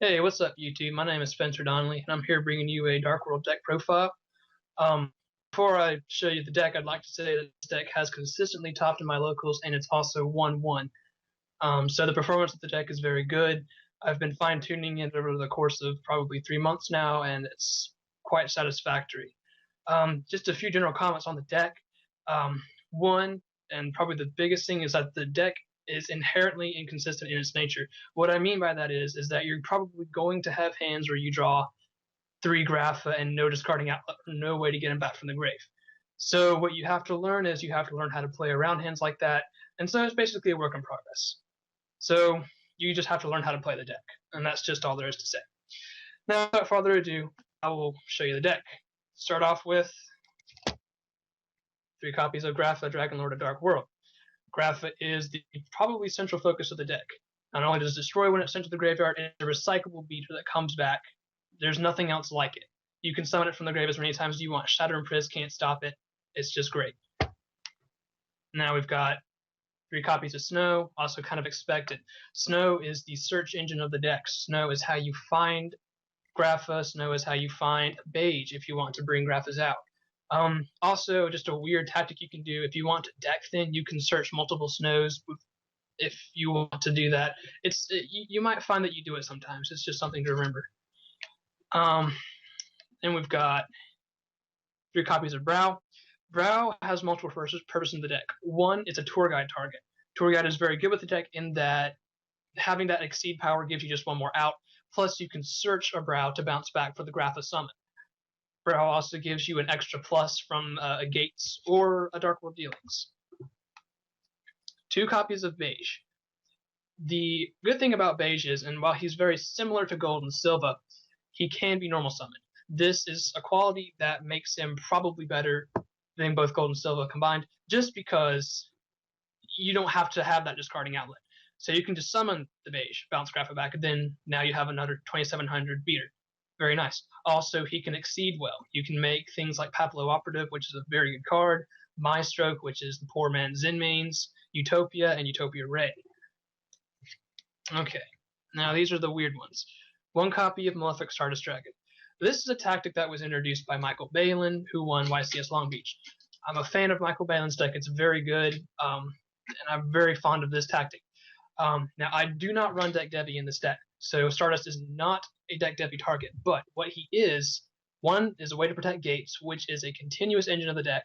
Hey, what's up, YouTube? My name is Spencer Donnelly, and I'm here bringing you a Dark World deck profile. Um, Before I show you the deck, I'd like to say that this deck has consistently topped in my locals, and it's also 1-1. So the performance of the deck is very good. I've been fine-tuning it over the course of probably 3 months now, and it's quite satisfactory. Just a few general comments on the deck. One, and probably the biggest thing, is that the deck is inherently inconsistent in its nature. What I mean by that is that you're probably going to have hands where you draw three Grapha and no discarding outlet, or no way to get them back from the grave. So what you have to learn is you have to learn how to play around hands like that, and so it's basically a work in progress. So you just have to learn how to play the deck, and that's just all there is to say. Now, without further ado, I will show you the deck. Start off with 3 copies of Grapha, Dragon Lord of Dark World. Grapha is the probably central focus of the deck. Not only does it destroy when it's sent to the graveyard, it's a recyclable beater that comes back. There's nothing else like it. You can summon it from the grave as many times as you want. Shatter and Priz can't stop it. It's just great. Now we've got 3 copies of Snow, also kind of expected. Snow is the search engine of the deck. Snow is how you find Grapha. Snow is how you find Beige if you want to bring Graphas out. Also, just a weird tactic you can do if you want to deck thin, you can search multiple Snows. If you want to do that, you might find that you do it sometimes. It's just something to remember. Then we've got 3 copies of Brow. Brow has multiple purposes in the deck. One, it's a tour guide target. Tour guide is very good with the deck in that having that exceed power gives you just one more out. Plus, you can search a Brow to bounce back for the Grapha summon. Brow also gives you an extra plus from a Gates or a Dark World Dealings. 2 copies of Beige. The good thing about Beige is, and while he's very similar to Gold and Silva, he can be normal summoned. This is a quality that makes him probably better than both Gold and Silva combined, just because you don't have to have that discarding outlet. So you can just summon the Beige, bounce Grapha back, and then now you have another 2700 beater. Very nice. Also, he can exceed well. You can make things like Papillo Operative, which is a very good card, Maestroke, which is the poor man's Zen mains, Utopia, and Utopia Ray. Okay, now these are the weird ones. 1 copy of Malefic Stardust Dragon. This is a tactic that was introduced by Michael Balin, who won YCS Long Beach. I'm a fan of Michael Balin's deck. It's very good, and I'm very fond of this tactic. Now, I do not run Deck Devi in this deck, so Stardust is not a Deck Devi target, but what he is, 1, is a way to protect Gates, which is a continuous engine of the deck,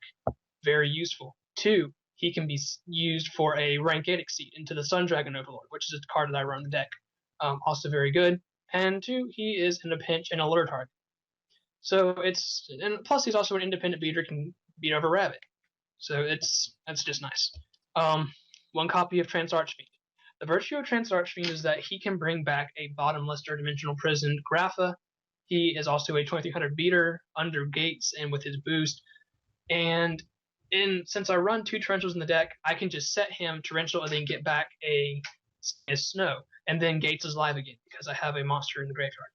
very useful. 2, he can be used for a rank 8 exceed into the Sun Dragon Overlord, which is a card that I run in the deck, also very good. And 2, he is in a pinch and a lure target. So and plus he's also an independent beater, can beat over Rabbit. So that's just nice. 1 copy of Trance Archfiend. The virtue of Trance Archfiend is that he can bring back a bottomless third dimensional prison Grapha. He is also a 2300 beater under Gates and with his boost. And since I run 2 torrentials in the deck, I can just set him torrential and then get back a Snow. And then Gates is live again because I have a monster in the graveyard.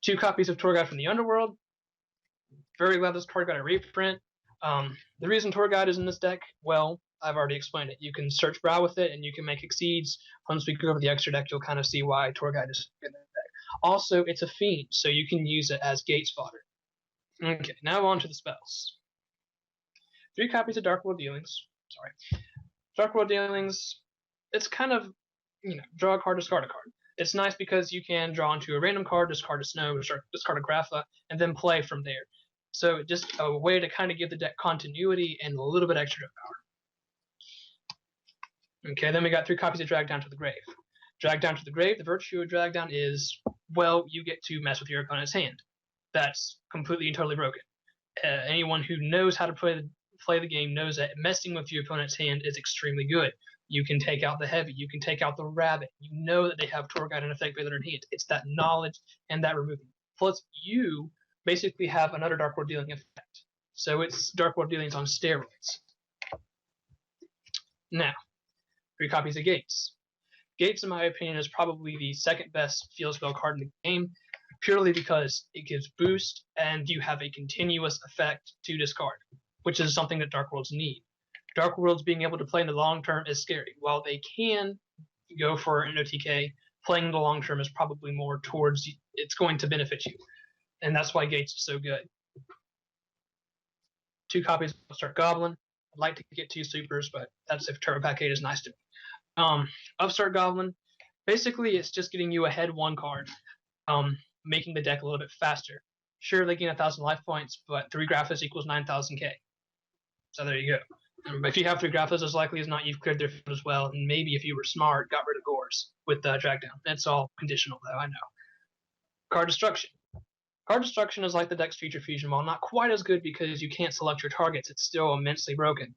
2 copies of Tour Guide from the Underworld. Very glad this card got a reprint. The reason Tour Guide is in this deck, well, I've already explained it. You can search Brow with it, and you can make exceeds. Once we go over the extra deck, you'll kind of see why Tour Guide is good in the deck. Also, it's a fiend, so you can use it as Gates fodder. Okay, now on to the spells. 3 copies of Dark World Dealings. Sorry. Dark World Dealings, it's kind of, draw a card, discard a card. It's nice because you can draw into a random card, discard a Snow, discard a Grapha, and then play from there. So just a way to kind of give the deck continuity and a little bit extra power. Okay, then we got 3 copies of Drag Down to the Grave. Drag Down to the Grave, the virtue of Drag Down is, well, you get to mess with your opponent's hand. That's completely and totally broken. Anyone who knows how to play the game knows that messing with your opponent's hand is extremely good. You can take out the heavy, you can take out the rabbit. You know that they have Tour Guide and Effect Veiler in hand. It's that knowledge and that removing. Plus, you basically have another Dark World Dealing effect. So it's Dark World Dealings on steroids. Now, 3 copies of Gates. Gates, in my opinion, is probably the second best field spell card in the game, purely because it gives boost and you have a continuous effect to discard, which is something that Dark Worlds need. Dark Worlds being able to play in the long term is scary. While they can go for an OTK, playing the long term is probably more towards it's going to benefit you, and that's why Gates is so good. 2 copies of Upstart Goblin. I'd like to get 2 supers, but that's if Turbo Pack 8 is nice to me. Upstart Goblin, basically it's just getting you ahead 1 card, making the deck a little bit faster. Sure, they gain 1,000 life points, but 3 Graphics equals 9,000k. So there you go. If you have 3 Graphics, as likely as not, you've cleared their field as well, and maybe if you were smart, got rid of Gores with Drag Down. That's all conditional, though, I know. Card Destruction. Card Destruction is like the deck's Feature Fusion, while not quite as good because you can't select your targets. It's still immensely broken.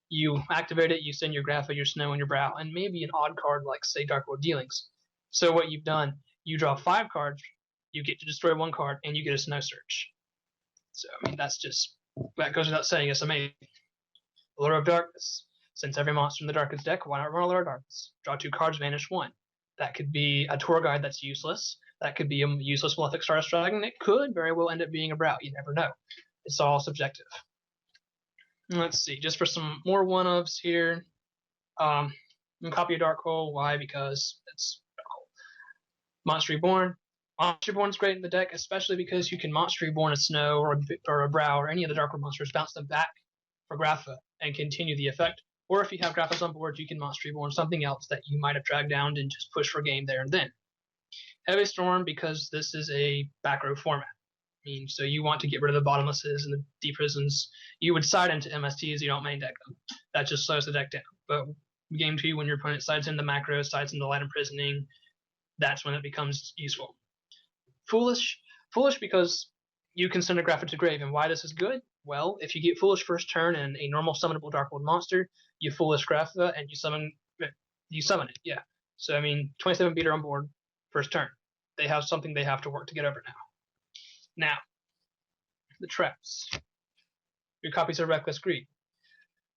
You activate it, you send your Grapha, your Snow, and your Brow, and maybe an odd card like, say, Dark World Dealings. So what you've done, you draw 5 cards, you get to destroy 1 card, and you get a Snow Search. So, I mean, that goes without saying, it's amazing. Allure of Darkness. Since every monster in the Darkest deck, why not run Allure of Darkness? Draw 2 cards, vanish 1. That could be a tour guide that's useless. That could be a useless Malefic Stardust Dragon. It could very well end up being a Brow. You never know. It's all subjective. Let's see. Just for some more one-ofs here. Copy of Dark Hole. Why? Because it's Dark Hole. Monster Reborn. Monster Reborn is great in the deck, especially because you can Monster Reborn a Snow or a Brow or any of the Dark World monsters, bounce them back for Grapha, and continue the effect. Or if you have Graphas on board, you can Monster Reborn something else that you might have dragged down and just push for game there and then. Heavy Storm, because this is a back row format. I mean, so you want to get rid of the bottomlesses and the deep prisons. You would side into MSTs, you don't main deck them. That just slows the deck down. But game 2, when your opponent sides into macro, sides into light imprisoning, that's when it becomes useful. Foolish because you can send a Grapha to grave. And why this is good? Well, if you get Foolish first turn and a normal summonable Dark World monster, you Foolish Grapha and you summon it, yeah. So, I mean, 27 beater on board, first turn. They have something they have to work to get over now. Now, the traps. Your copies of Reckless Greed.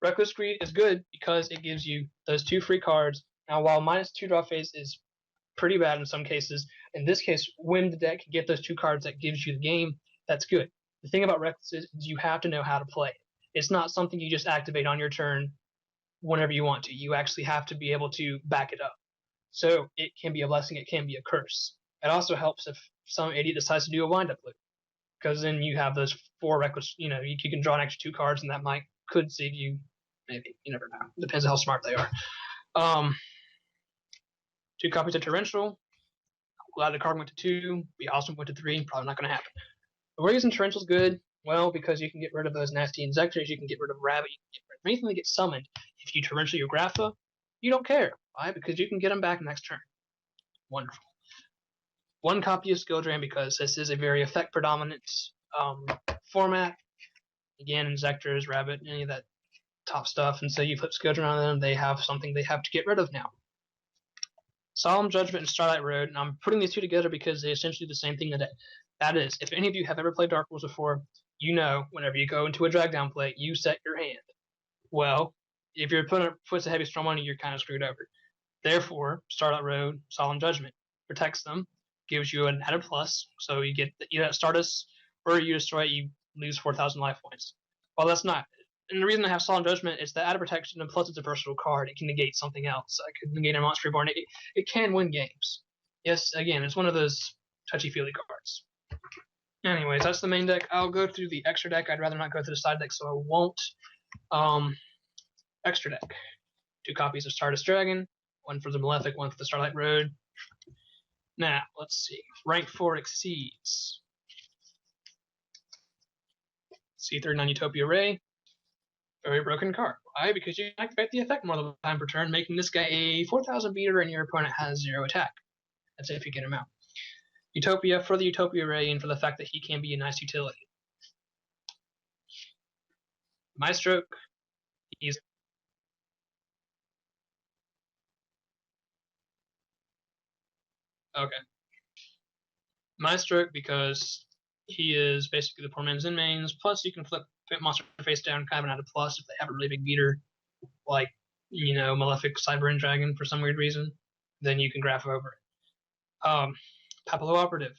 Reckless Greed is good because it gives you those 2 free cards. Now, while -2 draw phase is pretty bad in some cases, in this case, when the deck can get those 2 cards that gives you the game, that's good. The thing about Reckless is you have to know how to play it. It's not something you just activate on your turn whenever you want to. You actually have to be able to back it up. So it can be a blessing, it can be a curse. It also helps if some idiot decides to do a wind-up loop, because then you have those 4 reckless, you can draw an extra 2 cards, and that could save you, maybe. You never know. Depends on how smart they are. 2 copies of Torrential. I'm glad the card went to 2. Be awesome went to 3. Probably not going to happen. The reason Torrential's good, well, because you can get rid of those nasty Inzectors, you can get rid of Rabbit, you can get rid of anything that gets summoned. If you Torrential your Grapha, you don't care. Why? Because you can get them back next turn. Wonderful. 1 copy of Skill Drain because this is a very effect predominant format. Again, Inzectors, Rabbit, any of that top stuff, and so you flip Skill Drain on them, they have something they have to get rid of now. Solemn Judgment and Starlight Road, and I'm putting these 2 together because they essentially do the same thing today. That is, if any of you have ever played Dark Worlds before, you know whenever you go into a drag down play, you set your hand. Well, if your opponent puts a Heavy Storm on you, you're kind of screwed over. Therefore, Starlight Road, Solemn Judgment protects them, gives you an added plus, so you get either at Stardust or you destroy it, you lose 4,000 life points. Well, that's not. And the reason I have Solemn Judgment is the added protection, and plus it's a versatile card. It can negate something else. It can negate a Monster Reborn. It can win games. Yes, again, it's one of those touchy-feely cards. Anyways, that's the main deck. I'll go through the extra deck. I'd rather not go through the side deck, so I won't. Extra deck. 2 copies of Stardust Dragon. 1 for the Malefic, 1 for the Starlight Road. Now, let's see. Rank 4 Exceeds. C39 Utopia Ray. Very broken card. Why? Because you activate the effect more than 1 time per turn, making this guy a 4,000 beater and your opponent has 0 attack. That's if you get him out. Utopia for the Utopia Ray and for the fact that he can be a nice utility. My stroke. He's okay. My stroke because he is basically the poor man's in mains. Plus, you can flip monster face down, kind of an added plus if they have a really big beater, like Malefic Cyber and Dragon for some weird reason. Then you can graph over it. Papalo Operative.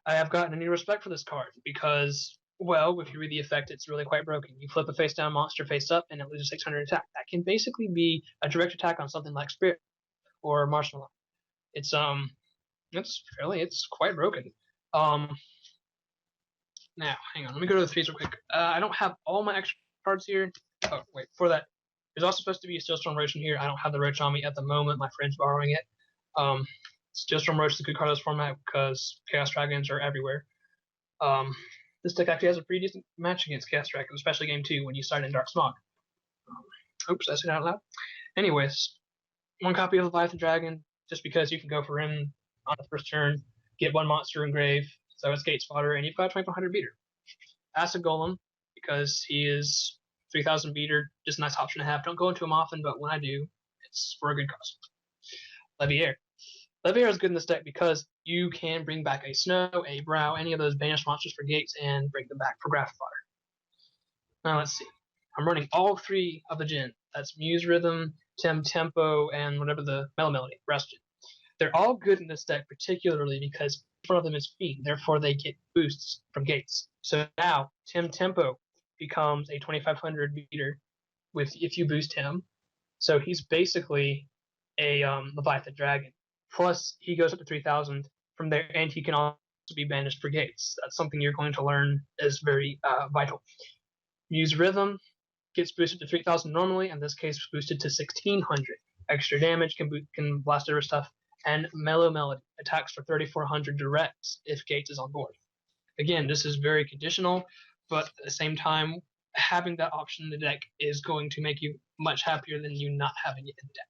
I have gotten a new respect for this card because, well, if you read the effect, it's really quite broken. You flip a face down monster face up, and it loses 600 attack. That can basically be a direct attack on something like Spirit or Marshmallow. It's It's quite broken. Um, Now, hang on. Let me go to the fees real quick. I don't have all my extra cards here. Oh, wait. For that, there's also supposed to be a Steelstorm Roach in here. I don't have the Roach on me at the moment. My friend's borrowing it. Steelstorm Roach is a good card in this format because Chaos Dragons are everywhere. This deck actually has a pretty decent match against Chaos Dragons, especially Game 2 when you start in Dark Smog. Oops, I said it out loud. Anyways, one copy of Leviathan Dragon, just because you can go for him on the first turn, get one monster in grave, so it's Gates fodder, and you've got a 2500 beater. Acid Golem, because he is 3000 beater, just a nice option to have. Don't go into him often, but when I do, it's for a good cause. Leviair. Leviair is good in this deck because you can bring back a Snow, a Brow, any of those banished monsters for Gates, and bring them back for Graph fodder. Now let's see. I'm running all three of the Djinn. That's Muse Rhythm, Tempo, and whatever the Mellow Melody, Rest Djinn. They're all good in this deck, particularly because one of them is Fiend, therefore they get boosts from Gates. So now Tempo becomes a 2500 beater if you boost him. So he's basically a Leviathan Dragon. Plus he goes up to 3000 from there, and he can also be banished for Gates. That's something you're going to learn is very vital. Muse Rhythm gets boosted to 3000 normally, in this case boosted to 1600. Extra damage, can blast over stuff. And Mellow Melody attacks for 3400 directs if Gates is on board. Again, this is very conditional, but at the same time, having that option in the deck is going to make you much happier than you not having it in the deck.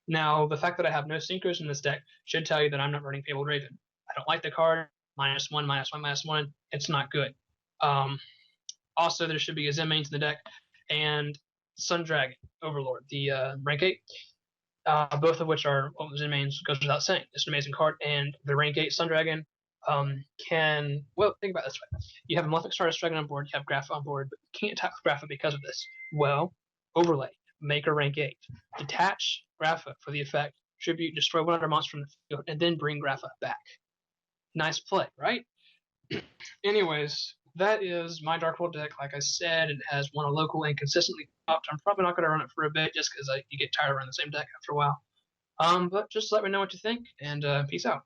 Now, the fact that I have no synchros in this deck should tell you that I'm not running Fabled Raven. I don't like the card. -1, -1, -1. It's not good. Also, there should be a Zen mains in the deck, and Sun Dragon Overlord, the rank 8. Both of which are Zen mains, goes without saying. It's an amazing card, and the rank 8 Sun Dragon can, well, think about it this way. You have a Malefic Stardust Dragon on board, you have Grapha on board, but you can't attack with Grapha because of this. Well, overlay, make a rank 8. Detach Grapha for the effect, tribute, destroy one other monster from the field, and then bring Grapha back. Nice play, right? Anyways, that is my Dark World deck. Like I said, it has won a local and consistently topped. I'm probably not going to run it for a bit just because you get tired of running the same deck after a while. But just let me know what you think, and peace out.